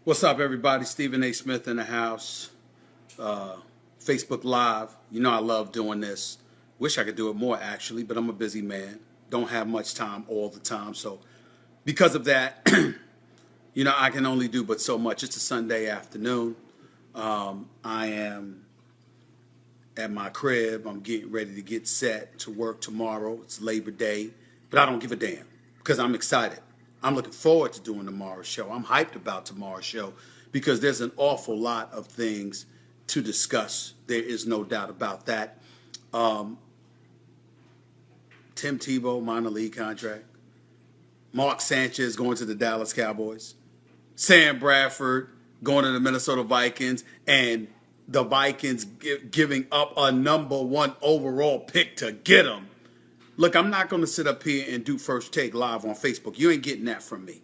What's up, everybody? Stephen A. Smith in the house. Facebook Live. You know I love doing this. Wish I could do it more, actually, but I'm a busy man. Don't have much time all the time. So because of that, I can only do but so much. It's a Sunday afternoon. I am at my crib. I'm getting ready to get set to work tomorrow. It's Labor Day, but I don't give a damn because I'm excited. I'm looking forward to doing tomorrow's show. I'm hyped about tomorrow's show because there's an awful lot of things to discuss. There is no doubt about that. Tim Tebow, minor league contract. Mark Sanchez going to the Dallas Cowboys. Sam Bradford going to the Minnesota Vikings. And the Vikings giving up a number 1 overall pick to get him. Look, I'm not going to sit up here and do First Take live on Facebook. You ain't getting that from me.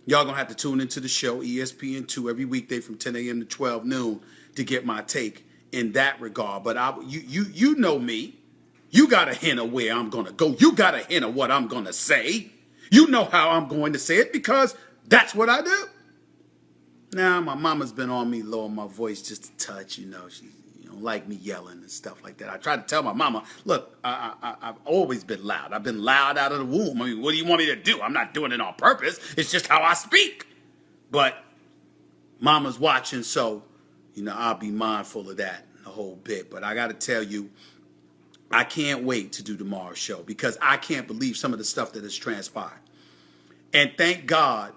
Y'all going to have to tune into the show, ESPN 2, every weekday from 10 a.m. to 12 noon to get my take in that regard. But you know me. You got a hint of where I'm going to go. You got a hint of what I'm going to say. You know how I'm going to say it because that's what I do. Now, my mama's been on me lowering my voice just a touch. She don't like me yelling and stuff like that. I tried to tell my mama, look, I've always been loud. I've been loud out of the womb. I mean, what do you want me to do? I'm not doing it on purpose. It's just how I speak. But mama's watching, so, I'll be mindful of that a whole bit. But I got to tell you, I can't wait to do tomorrow's show because I can't believe some of the stuff that has transpired. And thank God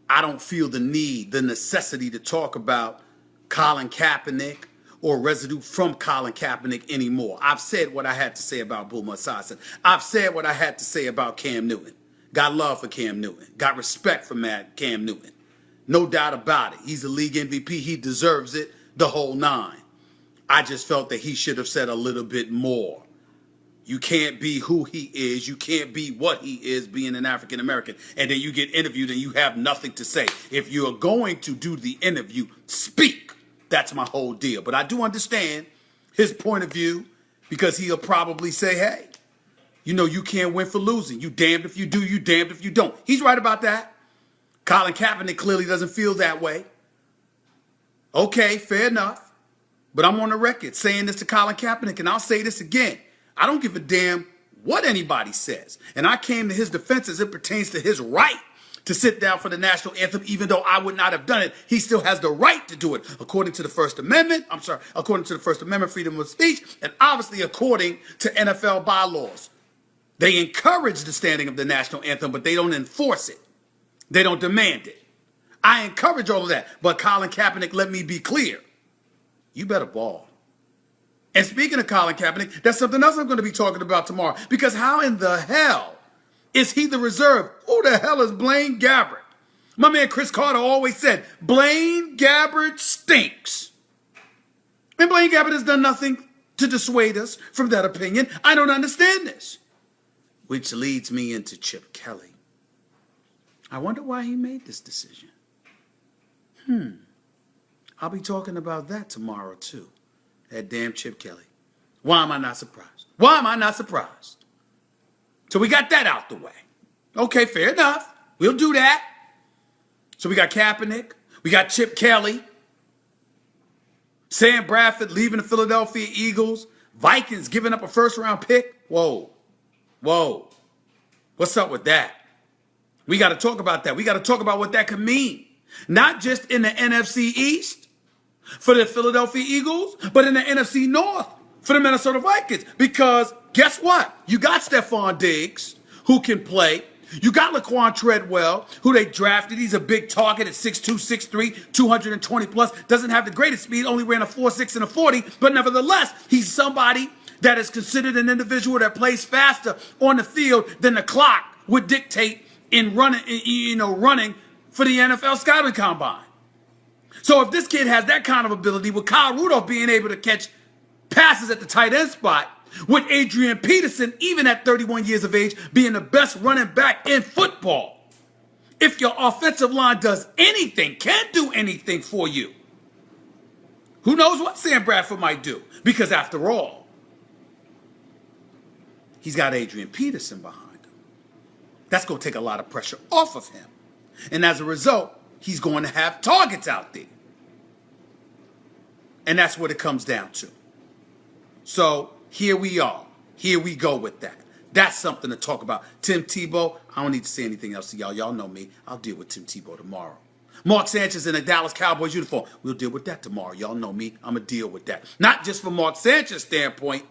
I don't feel the necessity to talk about Colin Kaepernick or residue from Colin Kaepernick anymore. I've said what I had to say about Boomer Esiason. I've said what I had to say about Cam Newton. Got love for Cam Newton. Got respect for Cam Newton. No doubt about it. He's a league MVP. He deserves it, the whole 9. I just felt that he should have said a little bit more. You can't be who he is. You can't be what he is being an African American. And then you get interviewed and you have nothing to say. If you're going to do the interview, speak. That's my whole deal. But I do understand his point of view because he'll probably say, hey, you can't win for losing. You damned if you do, you damned if you don't. He's right about that. Colin Kaepernick clearly doesn't feel that way. Okay, fair enough. But I'm on the record saying this to Colin Kaepernick, and I'll say this again. I don't give a damn what anybody says. And I came to his defense as it pertains to his right to sit down for the national anthem, even though I would not have done it. He still has the right to do it according to the First Amendment. According to the First Amendment, freedom of speech, and obviously according to NFL bylaws. They encourage the standing of the national anthem, but they don't enforce it. They don't demand it. I encourage all of that. But Colin Kaepernick, let me be clear. You better ball. And speaking of Colin Kaepernick, that's something else I'm going to be talking about tomorrow. Because how in the hell is he the reserve? Who the hell is Blaine Gabbert? My man Chris Carter always said, Blaine Gabbert stinks. And Blaine Gabbert has done nothing to dissuade us from that opinion. I don't understand this. Which leads me into Chip Kelly. I wonder why he made this decision. I'll be talking about that tomorrow too. That damn Chip Kelly. Why am I not surprised? Why am I not surprised? So we got that out the way. Okay, fair enough. We'll do that. So we got Kaepernick. We got Chip Kelly. Sam Bradford leaving the Philadelphia Eagles. Vikings giving up a first-round pick. Whoa. What's up with that? We got to talk about that. We got to talk about what that could mean. Not just in the NFC East for the Philadelphia Eagles, but in the NFC North for the Minnesota Vikings. Because guess what? You got Stephon Diggs, who can play. You got Laquan Treadwell, who they drafted. He's a big target at 6'2", 6'3", 220 plus. Doesn't have the greatest speed, only ran a 4.6 and a 40. But nevertheless, he's somebody that is considered an individual that plays faster on the field than the clock would dictate in running for the NFL scouting combine. So if this kid has that kind of ability, with Kyle Rudolph being able to catch passes at the tight end spot, with Adrian Peterson, even at 31 years of age, being the best running back in football, if your offensive line does anything, can't do anything for you, who knows what Sam Bradford might do? Because after all, he's got Adrian Peterson behind him. That's going to take a lot of pressure off of him. And as a result, he's going to have targets out there. And that's what it comes down to. So here we are. Here we go with that. That's something to talk about. Tim Tebow, I don't need to say anything else to y'all. Y'all know me. I'll deal with Tim Tebow tomorrow. Mark Sanchez in a Dallas Cowboys uniform. We'll deal with that tomorrow. Y'all know me. I'm going to deal with that. Not just from Mark Sanchez's standpoint,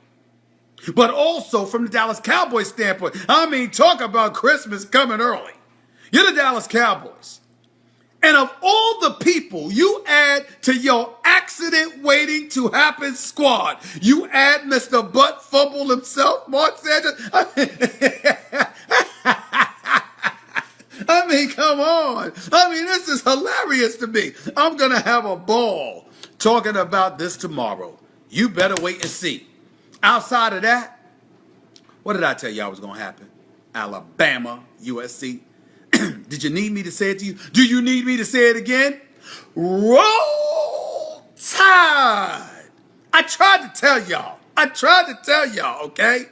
but also from the Dallas Cowboys standpoint. I mean, talk about Christmas coming early. You're the Dallas Cowboys. And of all the people you add to your accident waiting to happen squad, you add Mr. Butt Fumble himself, Mark Sanchez. I mean, come on. I mean, this is hilarious to me. I'm going to have a ball talking about this tomorrow. You better wait and see. Outside of that, what did I tell y'all was going to happen? Alabama, USC. Did you need me to say it to you? Do you need me to say it again? Roll Tide. I tried to tell y'all. Okay?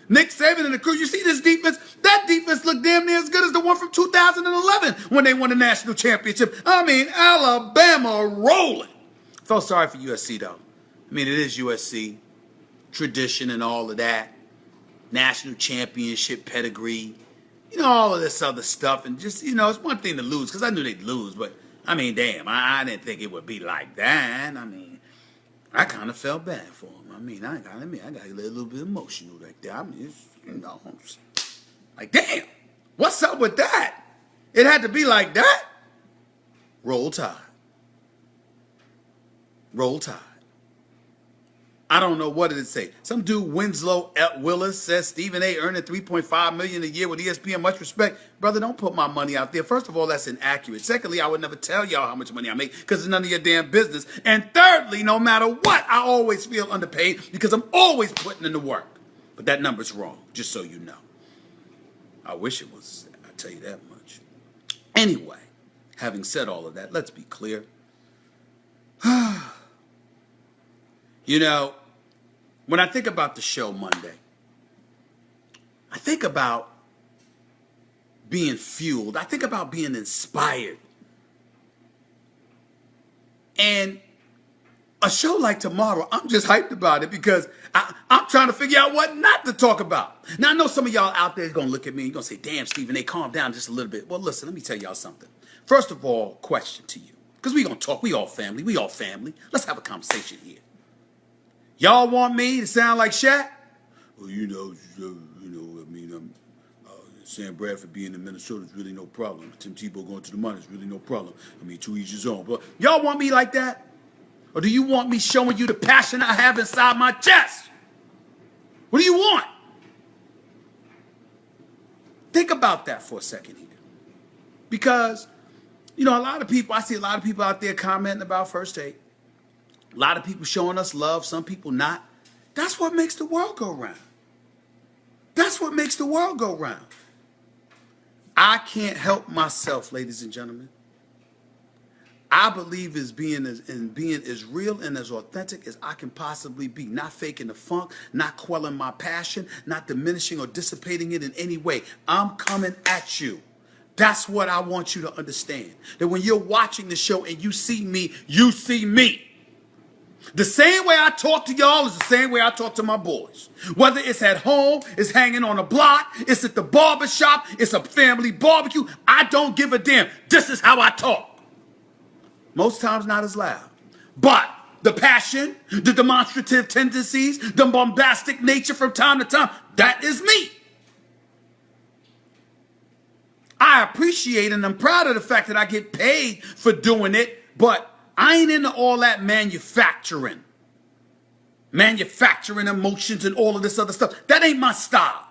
Nick Saban and the crew, you see this defense? That defense looked damn near as good as the one from 2011 when they won the national championship. I mean, Alabama rolling. Felt sorry for USC, though. I mean, it is USC. Tradition and all of that. National championship pedigree. You know, all of this other stuff. And just, it's one thing to lose, because I knew they'd lose. But, I mean, damn, I didn't think it would be like that. I mean, I kind of felt bad for him. I mean, I got a little bit emotional like that. I mean, it's, like, damn, what's up with that? It had to be like that? Roll Tide. Roll Tide. I don't know what did it say. Some dude, Winslow Willis, says Stephen A. earning $3.5 million a year with ESPN. Much respect. Brother, don't put my money out there. First of all, that's inaccurate. Secondly, I would never tell y'all how much money I make because it's none of your damn business. And thirdly, no matter what, I always feel underpaid because I'm always putting in the work. But that number's wrong, just so you know. I wish it was. I'll tell you that much. Anyway, having said all of that, let's be clear. When I think about the show Monday, I think about being fueled. I think about being inspired. And a show like tomorrow, I'm just hyped about it because I'm trying to figure out what not to talk about. Now, I know some of y'all out there is going to look at me and you're going to say, damn, Stephen A., calm down just a little bit. Well, listen, let me tell y'all something. First of all, question to you. Because we're going to talk. We all family. Let's have a conversation here. Y'all want me to sound like Shaq? Well, Sam Bradford being in Minnesota is really no problem. Tim Tebow going to the money is really no problem. I mean, to each his own. But y'all want me like that? Or do you want me showing you the passion I have inside my chest? What do you want? Think about that for a second here. Because, I see a lot of people out there commenting about First Take. A lot of people showing us love, some people not. That's what makes the world go round. That's what makes the world go round. I can't help myself, ladies and gentlemen. I believe in being as real and as authentic as I can possibly be. Not faking the funk, not quelling my passion, not diminishing or dissipating it in any way. I'm coming at you. That's what I want you to understand. That when you're watching the show and you see me, you see me. The same way I talk to y'all is the same way I talk to my boys. Whether it's at home, it's hanging on a block, it's at the barbershop, it's a family barbecue, I don't give a damn. This is how I talk. Most times not as loud. But the passion, the demonstrative tendencies, the bombastic nature from time to time, that is me. I appreciate and I'm proud of the fact that I get paid for doing it, but I ain't into all that manufacturing emotions and all of this other stuff. That ain't my style.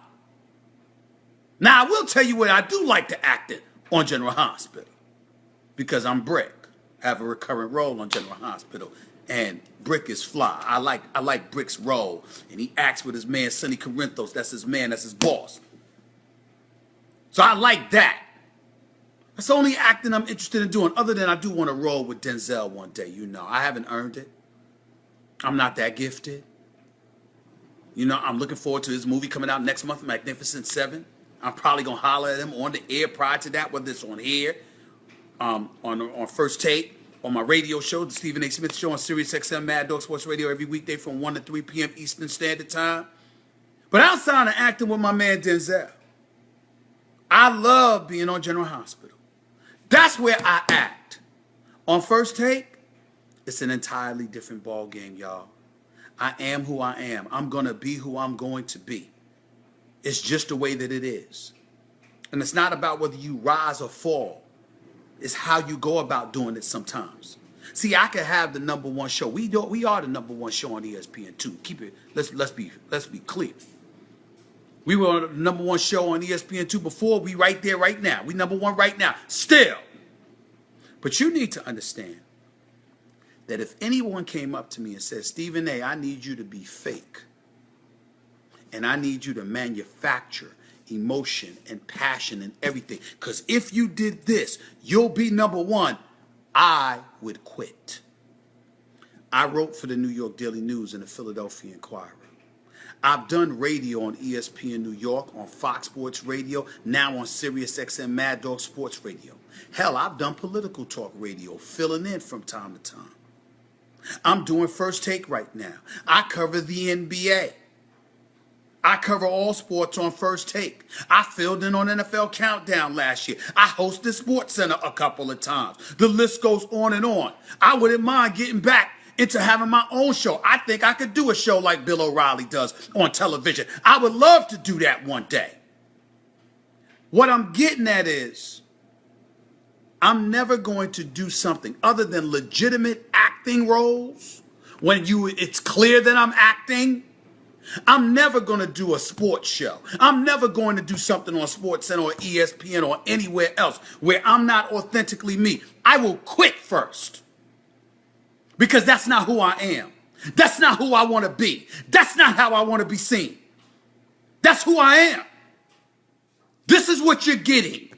Now, I will tell you what I do like to act in on General Hospital. Because I'm Brick. I have a recurrent role on General Hospital. And Brick is fly. I like Brick's role. And he acts with his man, Sonny Corinthos. That's his man. That's his boss. So I like that. That's the only acting I'm interested in doing, other than I do want to roll with Denzel one day. I haven't earned it. I'm not that gifted. I'm looking forward to his movie coming out next month, Magnificent Seven. I'm probably going to holler at him on the air prior to that, whether it's on here on First Take, on my radio show, the Stephen A. Smith Show on Sirius XM Mad Dog Sports Radio every weekday from 1 to 3 p.m. Eastern Standard Time. But outside of acting with my man Denzel, I love being on General Hospital. That's where I act. On First Take, it's an entirely different ball game, y'all. I am who I am. I'm going to be who I'm going to be. It's just the way that it is. And it's not about whether you rise or fall. It's how you go about doing it sometimes. See, I could have the number one show. We are the number one show on ESPN2. Keep it. Let's be clear. We were on the number one show on ESPN2 before. We right there right now. We number one right now. Still. But you need to understand that if anyone came up to me and said, Stephen A., I need you to be fake. And I need you to manufacture emotion and passion and everything. Because if you did this, you'll be number one. I would quit. I wrote for the New York Daily News and the Philadelphia Inquirer. I've done radio on ESPN New York, on Fox Sports Radio, now on Sirius XM Mad Dog Sports Radio. Hell, I've done political talk radio, filling in from time to time. I'm doing First Take right now. I cover the NBA. I cover all sports on First Take. I filled in on NFL Countdown last year. I hosted Sports Center a couple of times. The list goes on and on. I wouldn't mind getting back into having my own show. I think I could do a show like Bill O'Reilly does on television. I would love to do that one day. What I'm getting at is, I'm never going to do something other than legitimate acting roles when it's clear that I'm acting. I'm never going to do a sports show. I'm never going to do something on Sports Center or ESPN or anywhere else where I'm not authentically me. I will quit first because that's not who I am. That's not who I want to be. That's not how I want to be seen. That's who I am. This is what you're getting.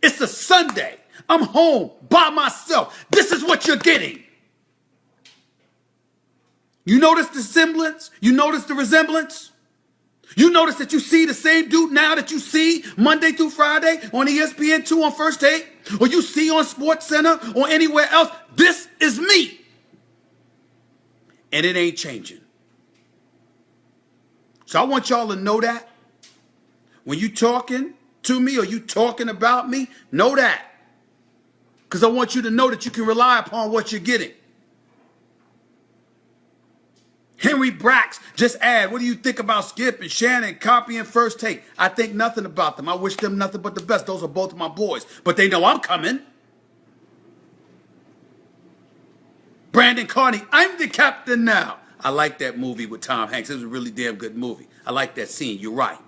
It's a Sunday. I'm home by myself. This is what you're getting. You notice the semblance? You notice the resemblance? You notice that you see the same dude now that you see Monday through Friday on ESPN2 on First Take, or you see on Sports Center or anywhere else? This is me. And it ain't changing. So I want y'all to know that. When you talking to me or you talking about me, know that. Because I want you to know that you can rely upon what you're getting. Henry Brax just add, what do you think about Skip and Shannon copying First Take? I think nothing about them. I wish them nothing but the best. Those are both my boys. But they know I'm coming. Brandon Carney, I'm the captain now. I like that movie with Tom Hanks. It was a really damn good movie. I like that scene. You're right.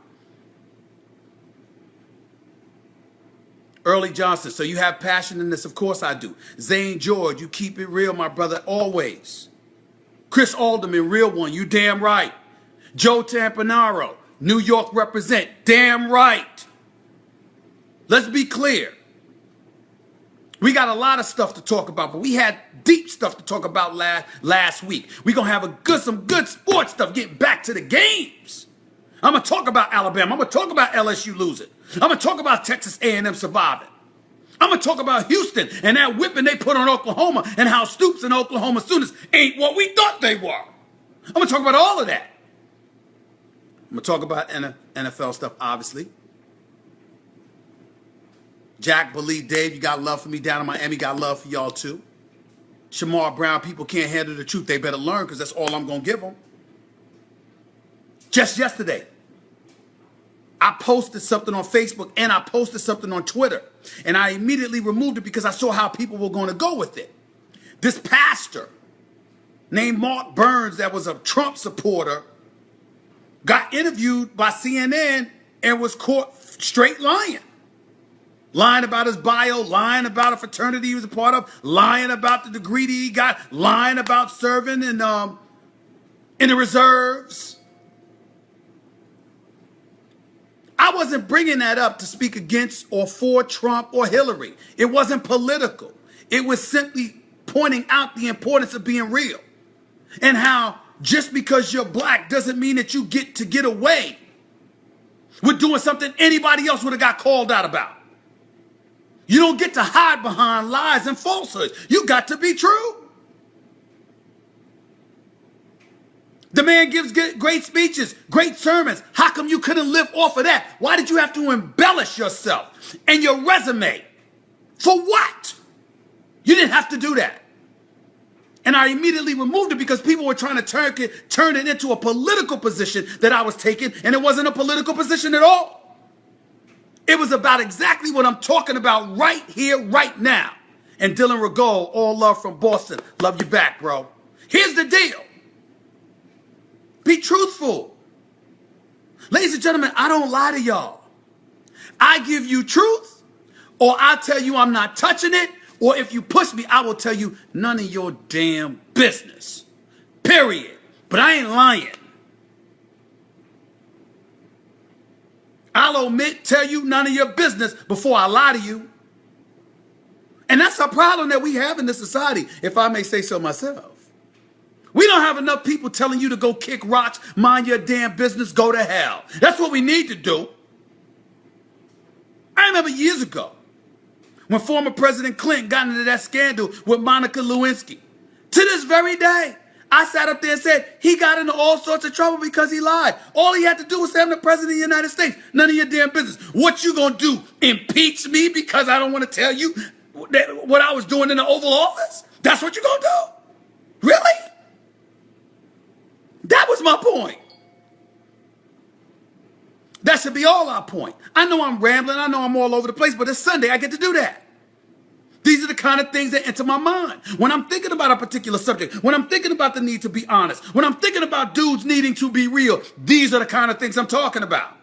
Early Johnson, so you have passion in this? Of course I do. Zane George, you keep it real, my brother, always. Chris Alderman, real one, you damn right. Joe Tampanaro, New York represent, damn right. Let's be clear. We got a lot of stuff to talk about, but we had deep stuff to talk about last week. We're going to have some good sports stuff, getting back to the games. I'm going to talk about Alabama. I'm going to talk about LSU losing. I'm going to talk about Texas A&M surviving. I'm going to talk about Houston and that whipping they put on Oklahoma and how Stoops and Oklahoma students ain't what we thought they were. I'm going to talk about all of that. I'm going to talk about NFL stuff, obviously. Jack, Believe, Dave, you got love for me down in Miami. Got love for y'all too. Shamar Brown, people can't handle the truth. They better learn because that's all I'm going to give them. Just yesterday, I posted something on Facebook and I posted something on Twitter. And I immediately removed it because I saw how people were going to go with it. This pastor named Mark Burns that was a Trump supporter got interviewed by CNN and was caught straight lying. Lying about his bio, lying about a fraternity he was a part of, lying about the degree that he got, lying about serving in the reserves. I wasn't bringing that up to speak against or for Trump or Hillary. It wasn't political. It was simply pointing out the importance of being real and how just because you're black doesn't mean that you get to get away with doing something anybody else would have got called out about. You don't get to hide behind lies and falsehoods. You got to be true. The man gives great speeches, great sermons. How come you couldn't live off of that? Why did you have to embellish yourself and your resume? For what? You didn't have to do that. And I immediately removed it because people were trying to turn it into a political position that I was taking, and it wasn't a political position at all. It was about exactly what I'm talking about right here, right now. And Dylan Regaud, all love from Boston. Love you back, bro. Here's the deal. Be truthful. Ladies and gentlemen, I don't lie to y'all. I give you truth, or I tell you I'm not touching it, or if you push me, I will tell you none of your damn business. Period. But I ain't lying. I'll tell you none of your business before I lie to you. And that's a problem that we have in this society, if I may say so myself. We don't have enough people telling you to go kick rocks, mind your damn business, go to hell. That's what we need to do. I remember years ago when former President Clinton got into that scandal with Monica Lewinsky. To this very day, I sat up there and said he got into all sorts of trouble because he lied. All he had to do was say I'm the President of the United States. None of your damn business. What you gonna do? Impeach me because I don't want to tell you what I was doing in the Oval Office? That's what you gonna do? Really? That was my point. That should be all our point. I know I'm rambling. I know I'm all over the place, but it's Sunday. I get to do that. These are the kind of things that enter my mind. When I'm thinking about a particular subject, when I'm thinking about the need to be honest, when I'm thinking about dudes needing to be real, these are the kind of things I'm talking about.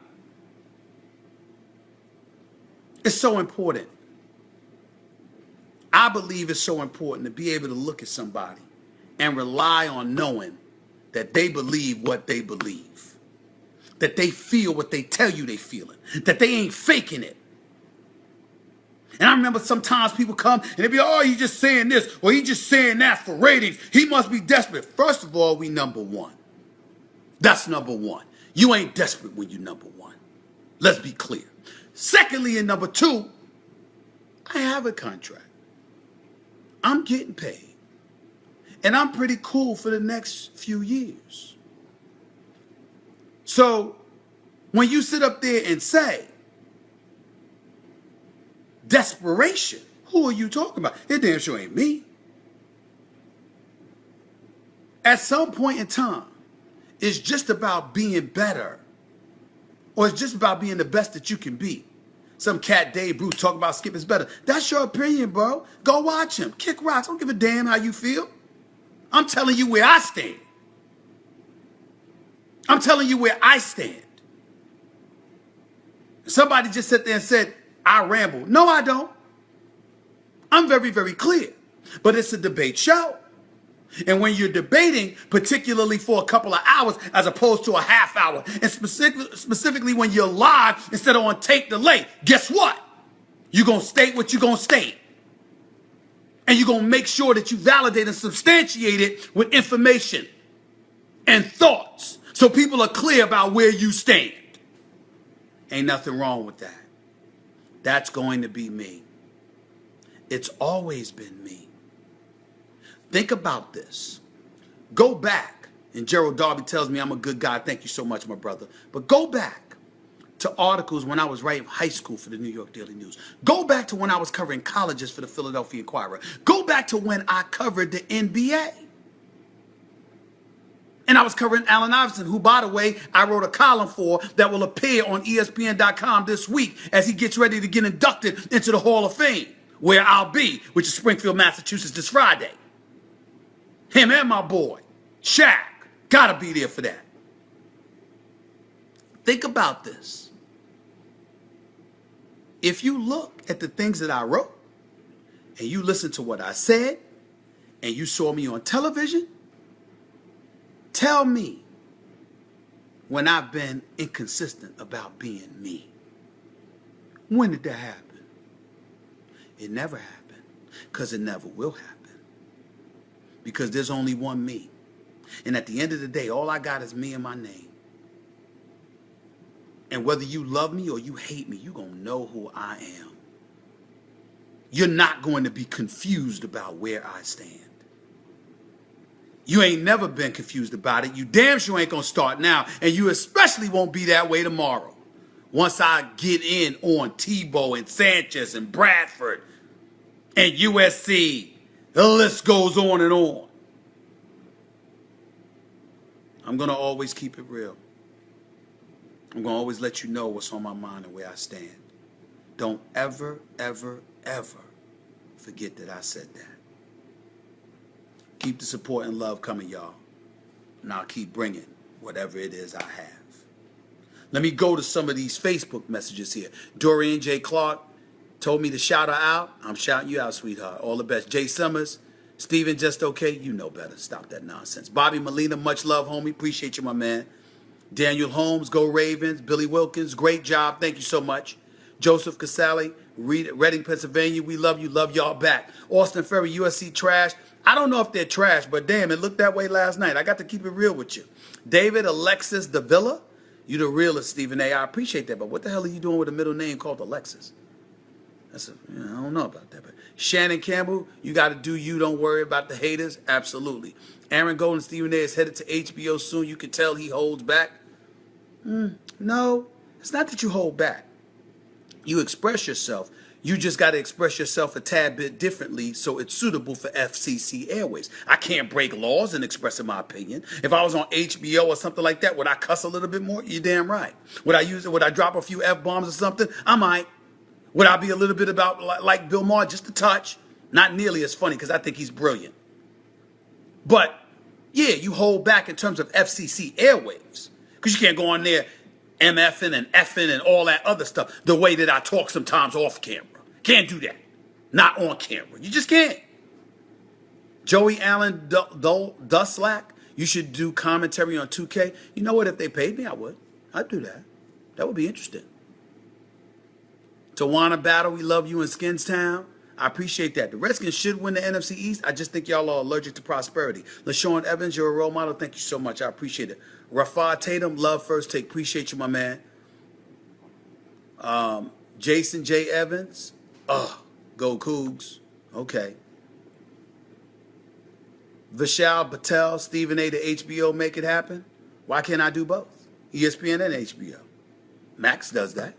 It's so important. I believe it's so important to be able to look at somebody and rely on knowing that they believe what they believe, that they feel what they tell you they feeling, that they ain't faking it. And I remember sometimes people come and they be, oh, he just saying this or he just saying that for ratings. He must be desperate. First of all, we number one. That's number one. You ain't desperate when you number one. Let's be clear. Secondly, and number two, I have a contract. I'm getting paid. And I'm pretty cool for the next few years. So when you sit up there and say, desperation, who are you talking about? It damn sure ain't me. At some point in time, it's just about being better. Or it's just about being the best that you can be. Some cat Dave Bruce talking about Skip is better. That's your opinion, bro. Go watch him. Kick rocks. I don't give a damn how you feel. I'm telling you where I stand. I'm telling you where I stand. Somebody just sat there and said, I ramble. No, I don't. I'm very, very clear. But it's a debate show. And when you're debating, particularly for a couple of hours as opposed to a half hour, and specifically when you're live instead of on tape delay, guess what? You're going to state what you're going to state. And you're going to make sure that you validate and substantiate it with information and thoughts so people are clear about where you stand. Ain't nothing wrong with that. That's going to be me. It's always been me. Think about this. Go back, and Gerald Darby tells me I'm a good guy. Thank you so much, my brother. But go back to articles when I was writing high school for the New York Daily News. Go back to when I was covering colleges for the Philadelphia Inquirer. Go back to when I covered the NBA. And I was covering Allen Iverson, who, by the way, I wrote a column for that will appear on ESPN.com this week as he gets ready to get inducted into the Hall of Fame, where I'll be, which is Springfield, Massachusetts, this Friday. Him and my boy, Shaq, gotta be there for that. Think about this. If you look at the things that I wrote, and you listen to what I said, and you saw me on television, tell me when I've been inconsistent about being me. When did that happen? It never happened, because it never will happen. Because there's only one me. And at the end of the day, all I got is me and my name. And whether you love me or you hate me, you're going to know who I am. you're not going to be confused about where I stand. You ain't never been confused about it. You damn sure ain't going to start now. And you especially won't be that way tomorrow. Once I get in on Tebow and Sanchez and Bradford and USC, the list goes on and on. I'm going to always keep it real. I'm going to always let you know what's on my mind and where I stand. Don't ever, ever, ever forget that I said that. Keep the support and love coming, y'all. And I'll keep bringing whatever it is I have. Let me go to some of these Facebook messages here. Dorian J. Clark told me to shout her out. I'm shouting you out, sweetheart. All the best. Jay Summers, Steven, just okay. You know better. Stop that nonsense. Bobby Molina, much love, homie. Appreciate you, my man. Daniel Holmes, go Ravens. Billy Wilkins, great job. Thank you so much. Joseph Casale, Reading, Pennsylvania. We love you. Love y'all back. Austin Ferry, USC trash. I don't know if they're trash, but damn, it looked that way last night. I got to keep it real with you. David Alexis Davila, you the realest, Stephen A. I appreciate that, but what the hell are you doing with a middle name called Alexis? I don't know about that. But Shannon Campbell, you got to do you. Don't worry about the haters. Absolutely. Aaron Golden, Stephen A. is headed to HBO soon. You can tell he holds back. No, it's not that you hold back. You express yourself. You just got to express yourself a tad bit differently so it's suitable for FCC airways. I can't break laws in expressing my opinion. If I was on HBO or something like that, would I cuss a little bit more? You're damn right. Would I drop a few F-bombs or something? I might. Would I be a little bit about like Bill Maher, just a touch? Not nearly as funny because I think he's brilliant. But, yeah, you hold back in terms of FCC airwaves because you can't go on there MFing and effing and all that other stuff the way that I talk sometimes off camera. Can't do that. Not on camera. You just can't. Joey Allen Duslack, you should do commentary on 2K. You know what? If they paid me, I would. I'd do that. That would be interesting. Tawana Battle, we love you in Skinstown. I appreciate that. The Redskins should win the NFC East. I just think y'all are allergic to prosperity. LaShawn Evans, you're a role model. Thank you so much. I appreciate it. Rafah Tatum, love first take. Appreciate you, my man. Jason J. Evans. Go Cougs. Okay. Vishal Patel, Stephen A. to HBO, make it happen. Why can't I do both? ESPN and HBO. Max does that.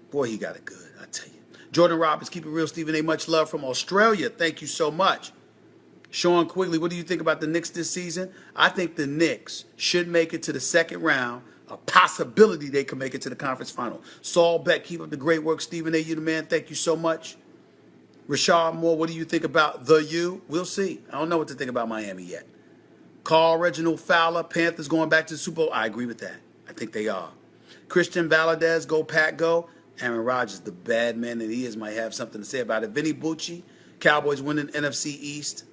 Boy, he got it good, I tell you. Jordan Roberts, keep it real, Stephen A. Much love from Australia. Thank you so much. Sean Quigley, what do you think about the Knicks this season? I think the Knicks should make it to the second round. A possibility they could make it to the conference final. Saul Beck, keep up the great work. Stephen A., you the man. Thank you so much. Rashad Moore, what do you think about the U? We'll see. I don't know what to think about Miami yet. Carl Reginald Fowler, Panthers going back to the Super Bowl. I agree with that. I think they are. Christian Valadez, go Pack, go. Aaron Rodgers, the bad man that he is, might have something to say about it. Vinny Bucci, Cowboys winning NFC East.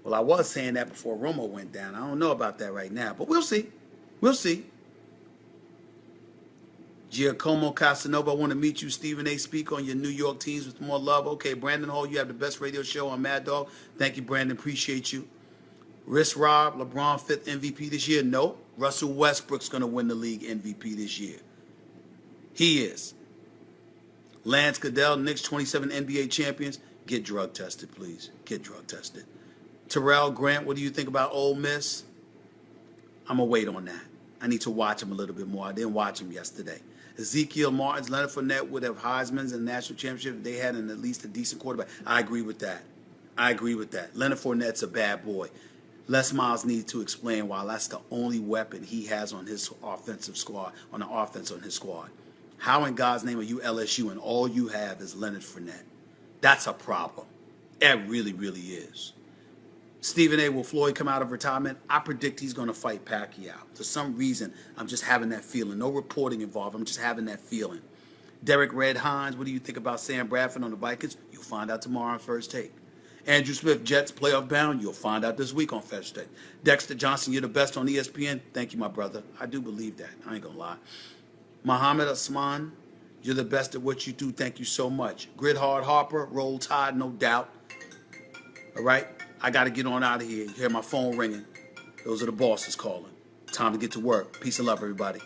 Well, I was saying that before Romo went down. I don't know about that right now, but we'll see. We'll see. Giacomo Casanova, I want to meet you. Stephen A. Speak on your New York teams with more love. Okay, Brandon Hall, you have the best radio show on Mad Dog. Thank you, Brandon. Appreciate you. Riss Rob, LeBron 5th MVP this year. Nope. Russell Westbrook's going to win the league MVP this year. He is. Lance Goodell, Knicks 27 NBA champions. Get drug tested, please. Get drug tested. Terrell Grant, what do you think about Ole Miss? I'm going to wait on that. I need to watch him a little bit more. I didn't watch him yesterday. Ezekiel Martins, Leonard Fournette would have Heisman's and national championship if they had at least a decent quarterback. I agree with that. Leonard Fournette's a bad boy. Les Miles needs to explain why that's the only weapon he has on his offensive squad, on the offense on his squad. How in God's name are you LSU and all you have is Leonard Fournette? That's a problem. It really, really is. Stephen A. Will Floyd come out of retirement? I predict he's going to fight Pacquiao. For some reason, I'm just having that feeling. No reporting involved. I'm just having that feeling. Derek Red Hines, what do you think about Sam Bradford on the Vikings? You'll find out tomorrow on First Take. Andrew Smith, Jets playoff bound. You'll find out this week on First Take. Dexter Johnson, you're the best on ESPN. Thank you, my brother. I do believe that. I ain't going to lie. Muhammad Osman, you're the best at what you do. Thank you so much. Grid Hard Harper, Roll Tide, no doubt. All right? I got to get on out of here. You hear my phone ringing. Those are the bosses calling. Time to get to work. Peace and love, everybody.